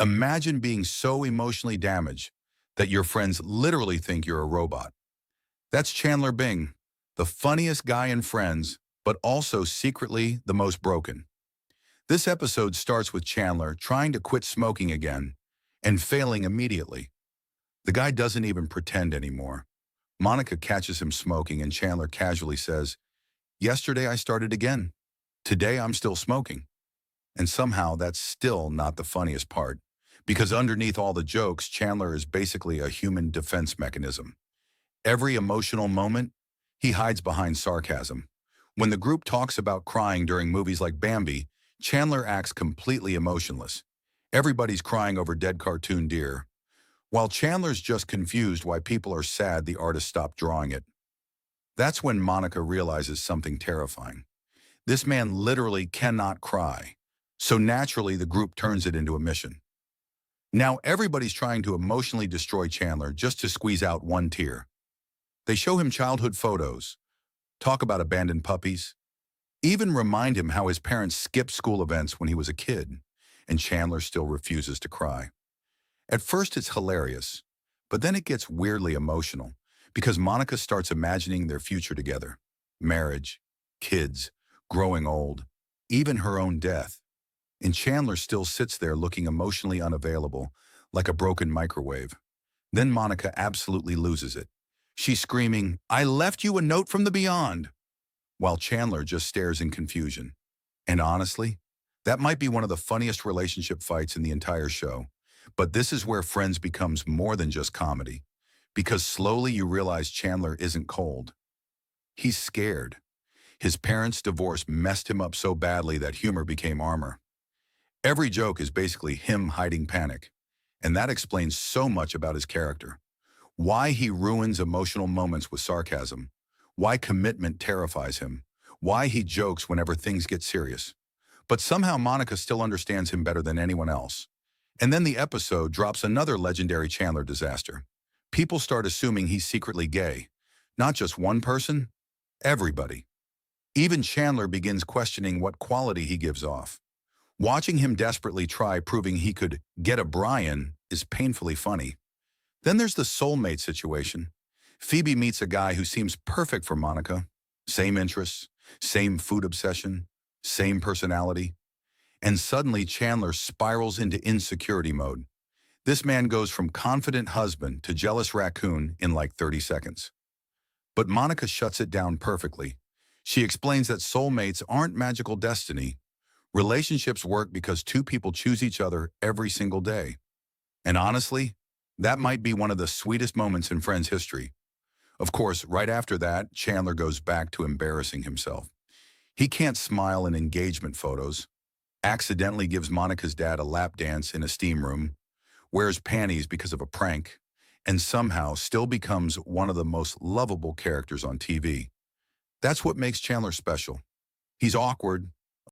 Imagine being so emotionally damaged that your friends literally think you're a robot. That's Chandler Bing, the funniest guy in Friends, but also secretly the most broken. This episode starts with Chandler trying to quit smoking again and failing immediately. The guy doesn't even pretend anymore. Monica catches him smoking and Chandler casually says, "Yesterday I started again. Today I'm still smoking." And somehow that's still not the funniest part, because underneath all the jokes, Chandler is basically a human defense mechanism. Every emotional moment, he hides behind sarcasm. When the group talks about crying during movies like Bambi, Chandler acts completely emotionless. Everybody's crying over dead cartoon deer, while Chandler's just confused why people are sad the artist stopped drawing it. That's when Monica realizes something terrifying. This man literally cannot cry. So naturally, the group turns it into a mission. Now everybody's trying to emotionally destroy Chandler just to squeeze out one tear. They show him childhood photos, talk about abandoned puppies, even remind him how his parents skipped school events when he was a kid, and Chandler still refuses to cry. At first it's hilarious, but then it gets weirdly emotional because Monica starts imagining their future together. Marriage, kids, growing old, even her own death. And Chandler still sits there looking emotionally unavailable, like a broken microwave. Then Monica absolutely loses it. She's screaming, "I left you a note from the beyond," while Chandler just stares in confusion. And honestly, that might be one of the funniest relationship fights in the entire show. But this is where Friends becomes more than just comedy, because slowly you realize Chandler isn't cold. He's scared. His parents' divorce messed him up so badly that humor became armor. Every joke is basically him hiding panic, and that explains so much about his character. Why he ruins emotional moments with sarcasm, why commitment terrifies him, why he jokes whenever things get serious. But somehow Monica still understands him better than anyone else. And then the episode drops another legendary Chandler disaster. People start assuming he's secretly gay. Not just one person, everybody. Even Chandler begins questioning what quality he gives off. Watching him desperately try proving he could get a Brian is painfully funny. Then there's the soulmate situation. Phoebe meets a guy who seems perfect for Monica. Same interests, same food obsession, same personality. And suddenly Chandler spirals into insecurity mode. This man goes from confident husband to jealous raccoon in like 30 seconds. But Monica shuts it down perfectly. She explains that soulmates aren't magical destiny. Relationships work because two people choose each other every single day. And honestly, that might be one of the sweetest moments in Friends history. Of course, right after that, Chandler goes back to embarrassing himself. He can't smile in engagement photos, accidentally gives Monica's dad a lap dance in a steam room, wears panties because of a prank, and somehow still becomes one of the most lovable characters on TV. That's what makes Chandler special. He's awkward,